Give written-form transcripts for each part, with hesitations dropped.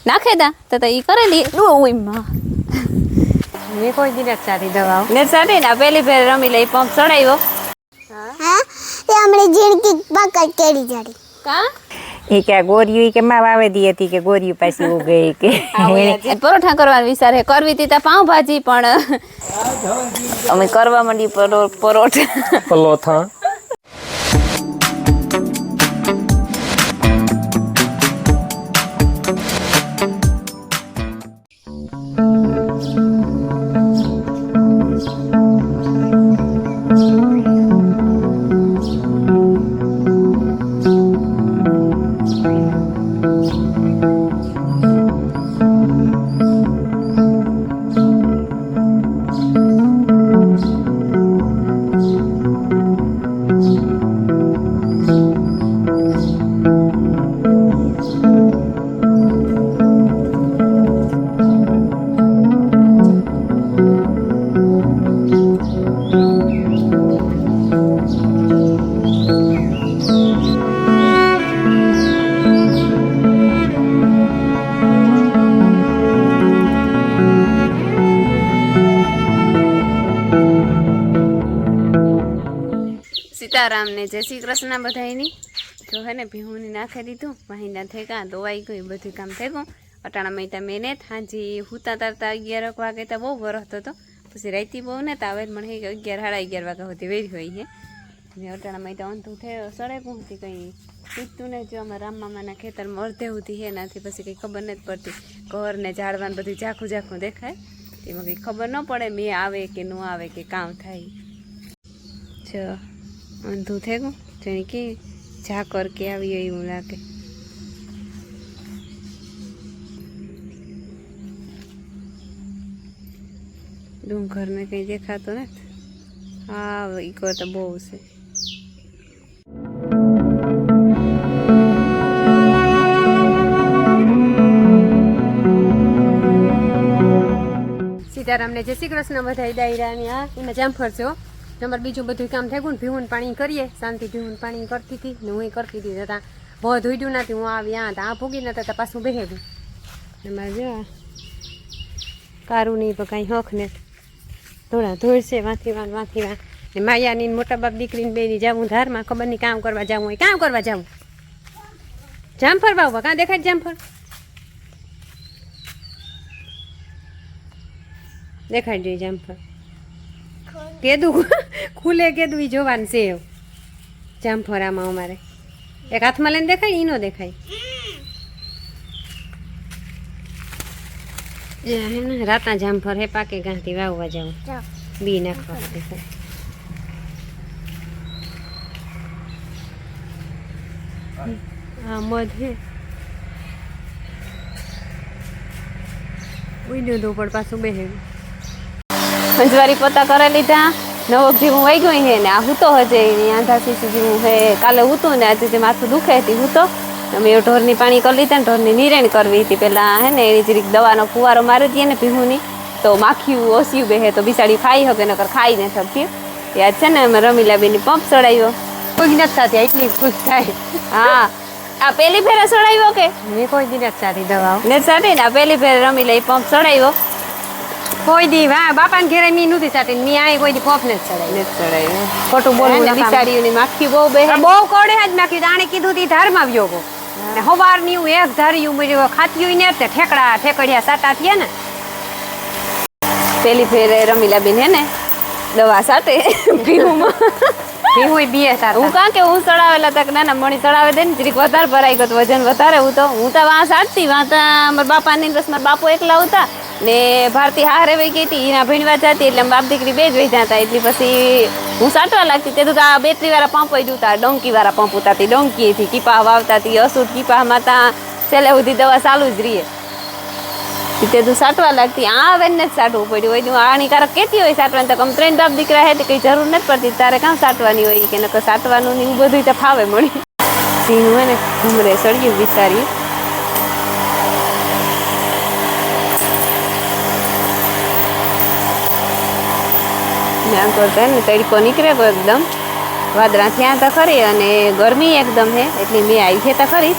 નાખે દા તો ઈ કરેલી ઓય માં મેં કોઈ દી નથી સારી દવા ને સારી ને પેલી ફેર રમી લઈ પંપ ચડાવ્યો હા એ હમણે જીણકી પકડ કેડી જાડી કા એ કે ગોરિયું કે માં વાવે દી હતી કે ગોરિયું પાછી ઉગે કે પરોઠા કરવાનો વિચાર હે કરવી હતી તા પાઉં ભાજી પણ અમે કરવા માંડી પરોઠા પલોથા સીતારામ ને જય શ્રી કૃષ્ણ બધાયની જો હે ને ભીહુની નાખી દીધું મહિના થઈ ગયા દવાઈ ગઈ બધું કામ થઈ ગયું અટાણા મહિતા મેને હાજી હુતા તારતા 11 વાગે તો બહુ વરસતો હતો પછી રાઈતી બહુ ને તાવે મને 11 સાડા 11 વાગ્યા સુધી વેરી હોય છે ને અટાણા મહિતા અંતું થયો સડે પૂંથી કંઈ પૂછતું ને જો અમારા રામમામાના ખેતરમાં અડધે સુધી હે નાથી પછી કંઈ ખબર નથી પડતી ઘર ને ઝાડવાને બધું ઝાખું ઝાખું દેખાય એમાં કંઈ ખબર ન પડે મેં આવે કે ન આવે કે કામ થાય છ અંધું થઈ ગયું જાણે કે ઝાકર કે આવી એવું લાગે ડુંગર ને કંઈ દેખાતો નથી હા ઈકો તો બહુ છે સીતારામને જય શ્રી કૃષ્ણ બધા ડાયરાની આ એમાં જામફળ છે તમારે બીજું બધું કામ થઈ ગયું ને ભીહું પાણી કરીએ શાંતિ ભીહું પાણી કરતી હતી ને હું કરતી હતી જતાં બહુ ધોઈડું નથી હું આવી આ ભૂગી નતા તો પાછું બેહેવું એમાં જો કારું નહીં તો કાંઈ હખ ને થોડા ધોળશે વાંથી ને માયાની મોટા બાપ દીકરીને બેની જાવું ધારમાં ખબર નહીં કામ કરવા જાવું હોય કામ કરવા જાવું જામફળ બાબા કાં દેખાય જામફળ દેખાડી જોઈએ જામફળ કેદું ખુલે કેદું એ જોવાનું છે એવું જામફળામાં અમારે એક હાથમાં લઈને દેખાય ઈ નો દેખાય હે ને રાતના જામફળ હે પાકે ગાંથી વાવવા જાઉં બી નાખવા દેખાય હા મધ હે ઉડ્યું હતું પણ પાછું બેહેલું પંચવારી પોતા કરી લીધા નવક જેવું વહી ગયું હે ને આ હૂતો હજે આંધા સીસી જેવું હે કાલે હૂતું ને આજે જે માથું દુખે હતી હૂતો અમે ઢોરની પાણી કરી લીધા ને ઢોરની નિરેણ કરવી હતી પહેલાં હે ને એની જરીક દવાનો ફુવારો મારી દઈએ ને ભીહુની તો માખીયું ઓસિયું બેહે તો બિચારી ખાઈ શકે નકર ખાઈ ને શકીએ યાદ છે ને અમે રમીલાબેની પંપ ચડાવ્યો કોઈ નથી થતી એટલી ખુશ થાય હા આ પેલી ફેરે ચડાવ્યો કે મેં કોઈ દી નથી સારી દવાઓ ને સાટી ને આ પેલી ફેરે રમી લઈ પંપ ચડાવ્યો કોઈ દી વાહ બાપાને ઘેરે મી નથી સાટી મી આય કોઈ દી પોપ ને ચડાય ખોટું બોલવું ને બિચારીઓની માખી બહુ બેહે બહુ કોડે જ નાખી આણે કીધું તી ધારમાં વ્યો ગો ને હવાર ની હું એક ધાર્યું મર્યો ખાતી ને તે ઠેકડા ઠેકડિયા સાટા થયા ને પેલી ફેરે રમીલાબેન હે ને દવા સાટે ભીહુમાં ભીહું બીએ સાટા હું કાં કે હું ચડાવેલા તક ના મણી ચડાવે દે ને જરીક વધારે ભરાઈ ગયો વજન વધારે હું તો વાં સાટતી વાં તો મારા બાપાની બસ મારા બાપુ એકલા હતા ને ભારતી હારે વહી ગઈ હતી એના ભીણવા જતી એટલે બાપ દીકરી બે જ વહી જતા એટલે પછી હું સાટવા લાગતી તે તો આ બેટરી વાળા પંપ જ ઉતા ડોંકી વાળા પંપ ઉતાતી ડોંકીથી કીપા વાવતા હતી અસુદ કીપામાં તા છેલ્લે સુધી દવા ચાલુ જ રહીએ તે તું સાટવા લાગતી આ આવે ને જ સાટવું પડ્યું હોય હું હાનિકારક કહેતી હોય સાટવાની તો કમ 3 બાપ દીકરા હે કંઈ જરૂર નથી પડતી તારે કામ સાટવાની હોય કે નકર સાટવાનું ને એવું બધું તો ફાવે મળી સિંહ હોય ને ઘૂમરે સળિયું વિચારી આમ કરતા ને તડકો નીકળે એકદમ વાદળા થયા તો ખરી અને ગરમી એકદમ હે એટલે મેં આવી છે તો ખરી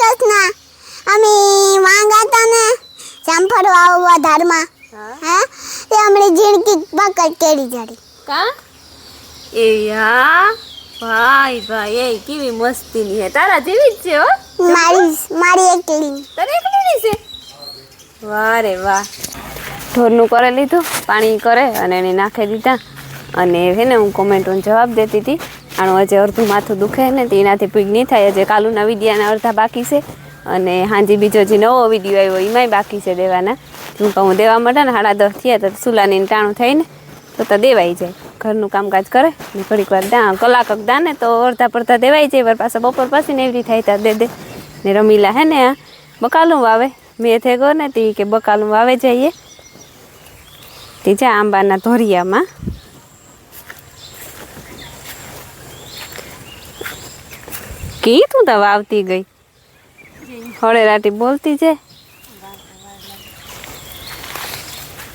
કૃષ્ણ અમે વાંગા હતા ને જામફળ વાવવા ધારમાં હા તે અમને ઝીણકી પકડ કેરી જડી કા એ યા ભાઈ ભાઈ એ કેવી મસ્તીની હે તારા જેવી જ છે હો મારી એક કેરી તને એકલીની છે વાહ રે વાહ ઢોરનું કરે લીધું પાણી કરે અને એને નાખી દીધા અને હે ને હું કોમેન્ટોનો જવાબ દેતી હતી આનું હજી અડધું માથું દુખે ને તો એનાથી પીગ નહીં થાય હજી કાલુના વિડીયાના અડધા બાકી છે અને હાજી બીજો જે નવો વિડીયો આવ્યો એમાંય બાકી છે દેવાના હું કહું દેવા માટે ને 10:30 થયા તો સુલાની ટાણું થઈને તો દેવાઈ જાય ઘરનું કામકાજ કરે ને ઘડીક વાર કલાક દાને તો અડધા પડધા દેવાઈ જાય વાર પાછા બપોર પછી ને એવી થાય ત્યાં દે ને રમીલા હે ને આ બકાલું વાવે મેં થેગો ને તી કે બકાલું વાવે જઈએ તી જા આંબાના ધોરિયામાં કી તું તો વાવતી ગઈ હળેરાટી બોલતી છે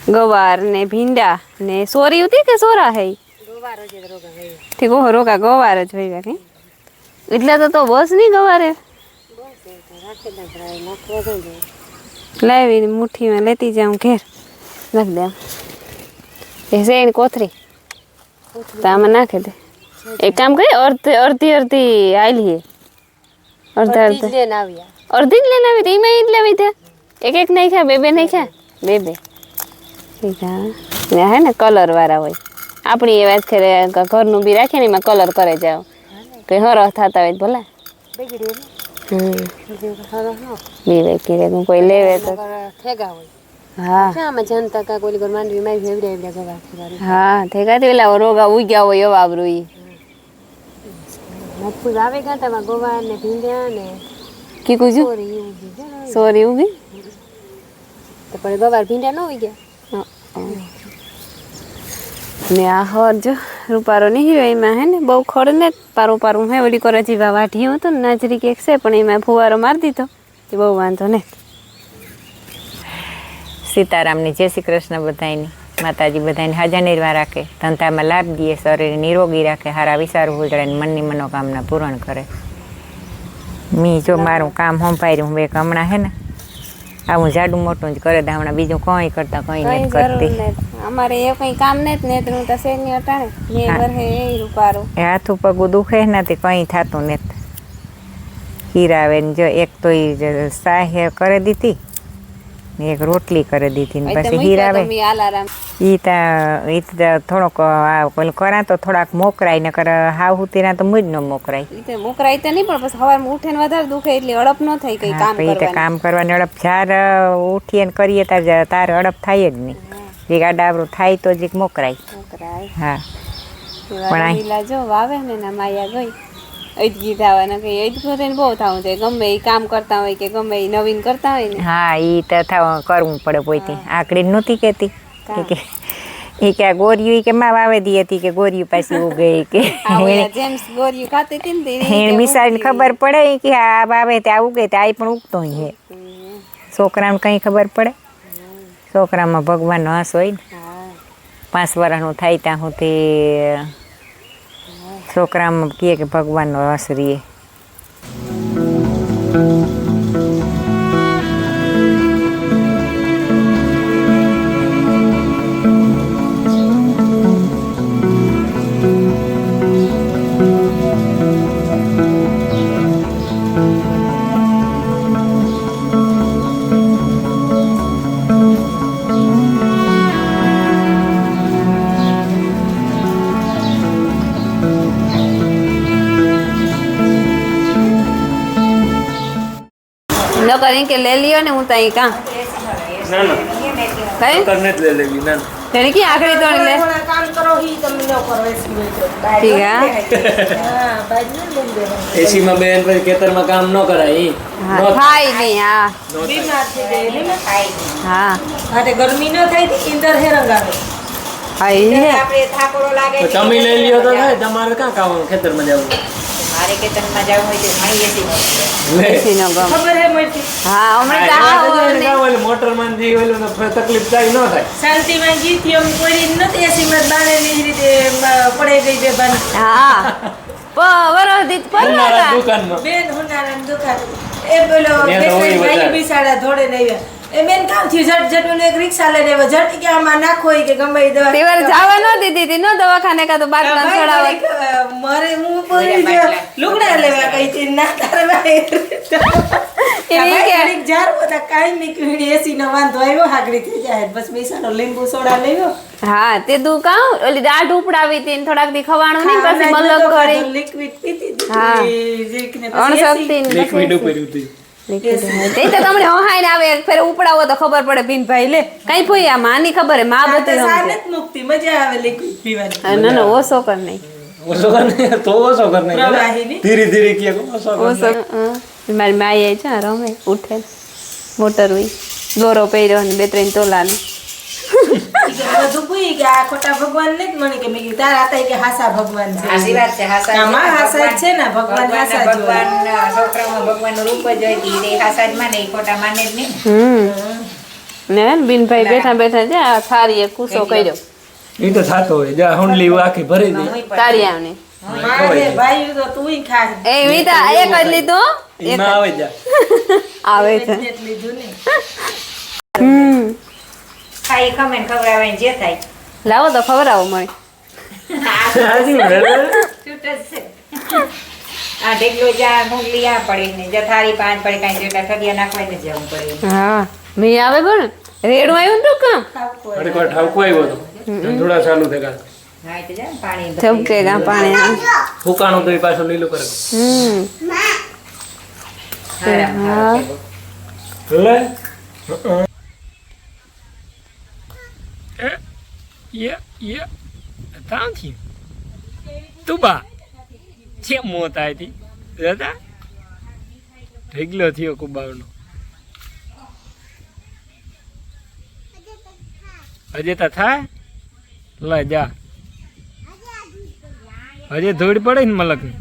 ગવાર ને ભીંડા ને સોરી હતી કે સોરા હે ઠીક ઓહો રોકા ગવાર જ હોય કે એટલે તો બસ નહીં ગવારે લાવી મુઠ્ઠીમાં લેતી જાઉં ઘેર નાખ દે એ શેણ કોથરી તો આમાં નાખી દે એક કામ કરી અડધી આલી અડધા અડધી જ લઈને આવી તો એમાં જ લેવી તે એક નહીં ખા બે નહીં ખા બે ઠીક હા હે ને કલર વાળા હોય આપણી એ વાત કરે ઘરનું બી રાખે ને એમાં કલર કરે જાવ તો હરહ થતા હોય ભલા બે કીરે કોઈ લેવે તો હા થેગાથી પેલા રોગા ઉગ્યા હોય એવા આવરું કી કુજુ સોરી ઉગી તો પણ ગવાર ભીંડા ન ઉગ્યા ને આ હર જો રૂપારો નહીં રહ્યો એમાં હે ને બહુ ખડ ને પારું હે ઓલી કરે જીવા વાઢી હતું ને નાજરી કેક છે પણ એમાં ફુવારો મારી દીધો એ બહુ વાંધો ને સીતારામની જય શ્રી કૃષ્ણ બધાયની માતાજી બધાને હાજર નિર્વાહ રાખે ધંધામાં લાભ દે શરીર નિરોગી રાખે હારા વિચાર ઉજળે ને મનની મનોકામના પૂરણ કરે મી જો મારું કામ સંભાળ્યું હું એક હમણાં હે ને આ હું જાડું મોટું જ કરે હમણાં બીજું કંઈ કરતા કંઈ નથી કરતી અમારે એ કઈ કામ નથી ને હું તો શેરની અટાણે ને વરહે એ રૂપારો એ હાથું પગું દુખે નથી કંઈ થતું નથી હીરાવે ને જો એક તો એ સાહે કરી દીધી ને એક રોટલી કરી દીધી ને પછી હીરાવે ઈ થોડોક પેલું કરા તો થોડાક મોકરાય ને કરે હાવ હુતીના તો મુજ ન મોકરાય મોકરાય તો નહીં પણ પછી સવારમાં ઉઠે ને વધારે દુખે એટલે અડપ ન થાય કઈ કામ કરવાની કામ કરવાની અડપ જાર ઉઠીએ ને કરીએ તારે અડપ થાય જ નહીં જે આડાવરું થાય તો જ મોકરાય હા પણ જો વાવે ને ના માયા ગઈ અજગી થવાના કઈ અજગો થઈને બહુ થવું છે ગમે એ કામ કરતા હોય કે ગમે એ નવીન કરતા હોય ને હા ઈ તો કરવું પડે પોઈથી આકડી નહોતી કેતી એ કે ગોરિયું કે માં વાવે દી હતી કે ગોરિયું પાછી ઉગે કે જેમ્સ ગોરિયું ખાતી હતી ને એને બિસાડીને ખબર પડે કે આ વાવે તે આ ઉગે તે આ પણ ઉગતો હે છોકરાને કઈ ખબર પડે છોકરામાં ભગવાનનો હસ હોય ને 5 વર્ષનું થાય ત્યાં સુધી છોકરામાં કહે કે ભગવાનનો રસ રીએ ન કરી કે લે લ્યો ને હું તો અહીં કાં ના ના કઈ કરને જ લે લેવી ના તેની કી આખરી તોડી લે કામ કરો હી તમે ન કરો ઠીક હા બાજ ન લઈ દેવા એસી માં બેન પછી ખેતરમાં કામ ન કરાય ઈ હા થાય નહીં હા બીમાર થઈ જાય ને હા હાતે ગરમી ન થાય તો ઇંદર હેરંગ આવે હા એ આપણે થાકોડો લાગે તો તમે લઈ લ્યો તો થાય તમારે ક્યાં કામ ખેતરમાં જવું મારે ખેતરમાં જવું હોય તો મારી એસી એસીનો ગમ ખબર હે મળતી હા હમણાં તો આવો ને મોટર માં જે ઓલું તકલીફ થાય ન થાય શાંતિમાં જીતી અમે કોઈ નથી એસી માં બાણે ની રીતે પડે ગઈ બે બાન હા વરદી ઉનાળા દુકાનમાં બેન હુનારાની દુકાન એ પેલો ત્યાં તો હોય ભાઈ વધારે. બિસાડા ધોડે ને આવ્યા. એ બેન કામ થયું ઝટ ઝટ એક રિક્ષા લઈને આવ્યો. ઝટ કે આમાં નાખો ઈ કે ગમે ઈ દવા તે વાર જવા ન દીધી હતી નો દવાખાને કા તો બાટલા ચડાવવા મારે હું બોલી ગયો લુગડા લેવા કઈ હતી ના તારે ભાઈ એવી કે ઘડીક જાર બધા કાઈ ની કીડી એસી નો વાંધો આવ્યો હાગડી થઈ જાય બસ મિસાનો લીંબુ સોડા લેવો હા તે તું કાં ઓલી દાઢ ઉપડાવી હતી ને થોડાક દી ખવાણું નહીં પછી મલક કરી લિક્વિડ પીતી હા. જીકને અણશક્તિ ને લિક્વિડ ઉપર ઉતી તે તો તમને હહાઈને આવે ફેર ઉપડાવો તો ખબર પડે ભીન ભાઈ લે કઈ પોઈ આ માની ખબર હે મા બધી સાને જ મુક્તિ મજા આવે લિક્વિડ પીવાની ના ના ઓછો કર નહીં ઓછો કર ને તો ઓછો કર ને પ્રવાહીની ધીરે ધીરે કે ઓછો કર ઓછો મારી માઈ છે રમે ઉઠે મોટર હોય દોરો પહેર્યો ને 2-3 તોલાનો બધું પૂઈ કે આ ખોટા ભગવાન ને જ મને કે મેં કીધું તારા હતા કે હાસા ભગવાન છે સાચી વાત છે હાસા આમાં હાસા જ છે ને ભગવાન હાસા જ હોય. ભગવાન છોકરામાં ભગવાનનું રૂપ જ હોય કે એ હાસા જ માને એ ખોટા માને જ નહીં ને બિનભાઈ બેઠા બેઠા છે આ થારી એક કૂસો કર્યો એ તો થાતો હોય જા હુંડલી આખી ભરી દે તારી આવને મારે ભાઈ તો તુંય ખા એ વીતા એક જ લીધો એમાં આવે જા આવે છે જ લીધું ને ખાઈ ખમે ને ખવડાવે ને જે થાય લાવો તો ખવડાવો મને હાજી બરાબર છૂટ જ છે આ ઢેકલો જ્યાં મૂંગલી આ પડી ને જથારી પાંચ પડે કાંઈ જેટલા ઠગિયા નાખવાય ને જવું પડે હા મેં આવે બોલ રેડું આવ્યું ને કામ અરે કોઈ ઠાવકો આવ્યો તો ધંધોડા ચાલુ થયા હા એટલે જાય ને પાણી ઝબકે ગા પાણી ફૂકાણું તો એ પાછું લીલું કરે આરામ આવે છે. લે યે તાંથી તુબા છે મોતા હતી દાદા ઢેગલો થયો કુબાવનો હજે તા થાય લે જા હજે ધોડ પડે ને મલક ની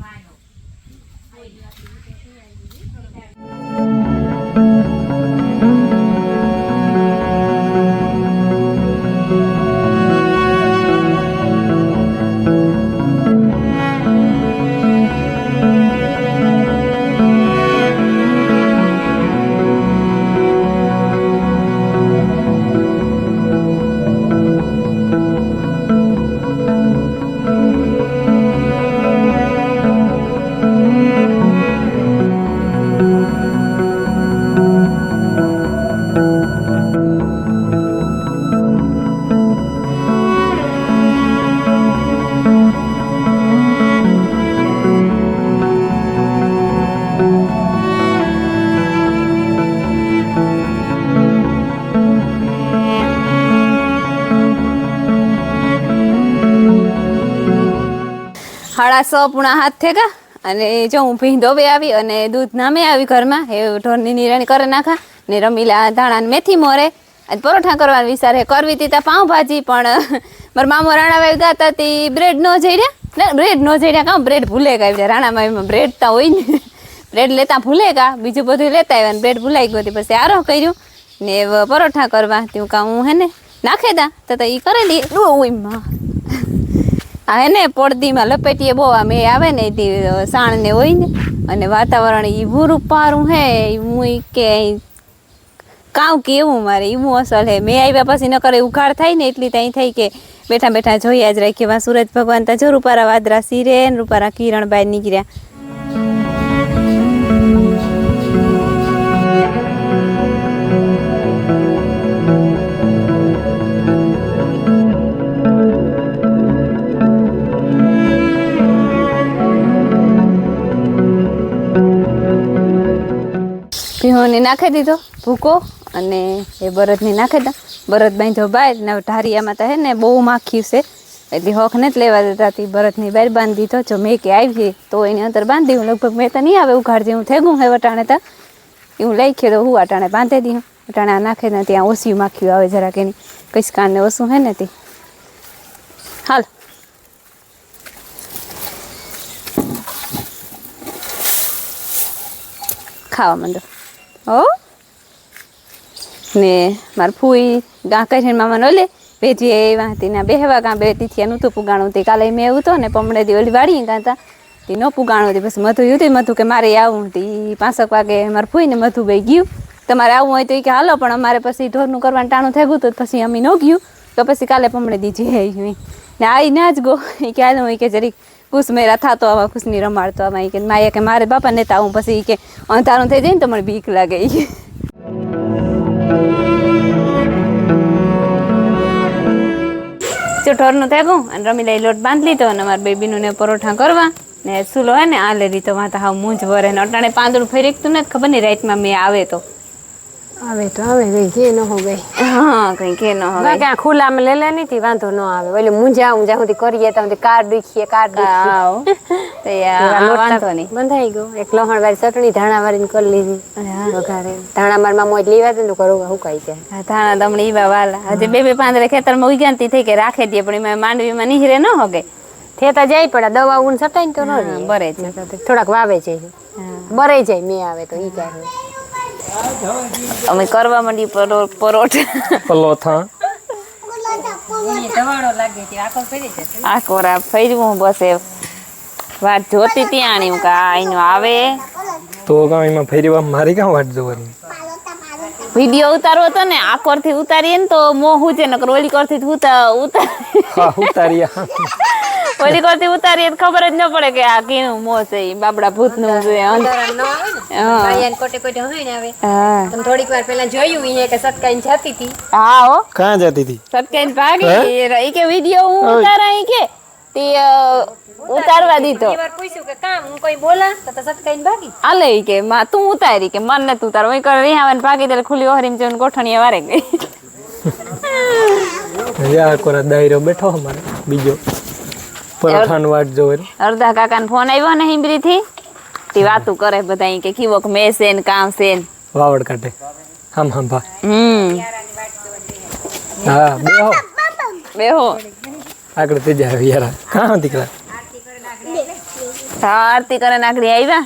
સાડા 6:30 થેગા અને જો હું ભીંધો બે આવી અને દૂધ નામે આવી ઘરમાં એ ઢોરની નિરાણી કરે નાખા ને રમીલા ધાણા ને મેથી મોરે અને પરોઠા કરવાનો વિચાર હે કરવી હતી તા પાઉંભાજી પણ મારા મામો રાણાભાઈ ગાતા તી બ્રેડ નો જઈડ્યા ને બ્રેડ નો જઈડ્યા કાં બ્રેડ ભૂલે ગયા રાણાભાઈમાં બ્રેડ તા હોય ને બ્રેડ લેતા ભૂલે ગયા બીજું બધું લેતા આવ્યા ને બ્રેડ ભૂલાઈ ગયો પછી આરો કર્યું ને પરોઠા કરવા તેવું કાં હું હે ને નાખે દા તો એ કરે દે ઓયમાં આ હે ને પડદીમાં લપેટીએ બહુ આમ એ આવે ને તે સાણ ને હોય ને અને વાતાવરણ એ ભૂરું પારું હે હું કે કાં કેવું મારે એવું અસલ હે મેં આવ્યા પછી ન કરે ઉઘાડ થાય ને એટલી ત્યાં થઈ કે બેઠા બેઠા જોયા જ રાખીએ વા સૂરજ ભગવાન તા જો રૂપારા વાદરા સિરે ને રૂપારા કિરણ બહાર નીકળ્યા ભીહોને નાખી દીધો ભૂકો અને એ બરદને નાખી દો બરદ બાંધ્યો બહાર ને ઢારિયામાં તો હે ને બહુ માખ્યું છે એટલે હોખ ને જ લેવા દેતા હતી બરદની બહાર બાંધી દીધો જો મેં કે આવી તો એની અંદર બાંધી હું લગભગ મેં તો નહીં આવે ઉઘાડ જેવું થેગું હે વટાણે તો એવું લઈ ખે તો હું અટાણે બાંધી દીધું અટાણે નાખે ને ત્યાં ઓછી માખ્યું આવે જરાક એની કઈ કાનને ઓછું હે ને તે હાલ ખાવા માંડો હો ને મારે ફૂઈ ગાં કરીને મામા નો લે વેચી એવા હતી ના બેહવા ગાં બે તીથિયાનું તો પુગાણું તે કાલે મેં એવું તો ને પમણે દી ઓલી વાળી ગાતા તે ન પુગાણું હતી પછી મધુ યુતી મધુ કે મારે આવું હતી 5 વાગે મારે ફૂઈને મધુ ભાઈ ગયું તમારે આવું હોય તો એ કે હાલો પણ અમારે પછી ઢોરનું કરવાનું ટાણું થઈ ગયું તો પછી અમે ન ગયું તો પછી કાલે પમણે દીજી આવી ને આઈ ના જ ગો એ કે હાલ કે જરીક કુશ મેરા થાતો આવા કુશની રમાડતો આમાં એ કે માયા કે મારે બાપા નેતા આવું પછી કે અંધારું થઈ જાય ને તો મને બીક લાગે ઈ કે ઢોરનું થઈ ગયું અને રમીલા લોટ બાંધી લીધો અને અમારા બેબીનું ને પરોઠા કરવા ને સુલો હે ને આ લે રીતો માથા હાવ મૂંઝ વરે ને અટાણે પાંદડું ફેરીકતું ને ખબર નહીં રાતમાં મેં આવે તો ગઈ કે ન હો ગઈ હા કઈ કે ન હવે ક્યાં ખુલ્લામાં લે લે નહીં વાંધો ન આવે ઓલે મુંજા સુધી કરીએ તો કાર દુખીએ આવ તો યાર વાંધો નહીં બંધાઈ ગયો એક લહણ વાળી ચટણી ધાણા વાળી કરી લીધી વઘારે ધાણા મારમાં મોજ લેવા દે ને કરું હુકાઈ જાય હા ધાણા દમણી ઈવા વાલા હજી બે પાંદડે ખેતરમાં ઉગ્યાનતી થઈ કે રાખે દે પણ એમાં માંડવીમાં નીહરે ન હોગે થેતા જાય પડે દવા ઉન સટાઈ ને તો ન રહે. બરે છે થોડાક વાવે છે બરે જાય મેં આવે તો ઈ ક્યાં અમે કરવા માંડી પરોઠા પલોથા આ કોરા ફેરવું બસ એ વાત જોતી ત્યાં હું કા આઈનો આવે તો કાં એમાં ફેરી વાર મારી કાં વાટ જોવાની વિડીયો ઉતારવો હતો ને આ કોરથી ઉતારીએ ને તો મોં છે નકર ઓલી કોરથી હા ઉતાર્યા ઓલી કોરથી ઉતારીએ તો ખબર જ ન પડે કે આ કેનું મોં છે ઈ બાબડા ભૂતનું છે કોટે કોટે હોય ને આવે હા તમે થોડીક વાર પહેલા જોયું ઈ કે સટકાઈને જતી હતી હા હો કાં જતી હતી સટકાઈને ભાગી ઈ કે વિડીયો હું ઉતારા ઈ કે તે ઉતારવા દીધો વાર પૂછ્યું કે કામ હું કોઈ બોલા તો સટકાઈને ભાગી આલે ઈ કે માં તું ઉતારી કે મન ને તું ઉતાર ઓય કર રીહાવન ભાગી દે ખુલ્લી ઓહરીમ જઈને ગોઠણીએ વારે ગઈ યાર કોરા દાયરો બેઠો અમારે બીજો પરોઠાનું વાટ જોવે અડધા કાકાને ફોન આવ્યો ને હિંબરી થી તે વાતું કરે બધા ઈ કે કીવોક મેસે ને કામ છે ને વાવડ કાઢે હમ ભા હમ હા બેહો બેહો આગળ તે જાય યાર કાં દીકરા હા આરતી કરે નાકડી આવ્યા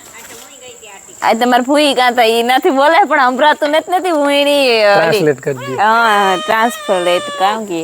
આ તમારે ફૂઈ કાં તો ઈ નથી બોલે પણ સંભળાતું નથી હું એની ટ્રાન્સલેટ કરી દે હા ટ્રાન્સલેટ કામ કે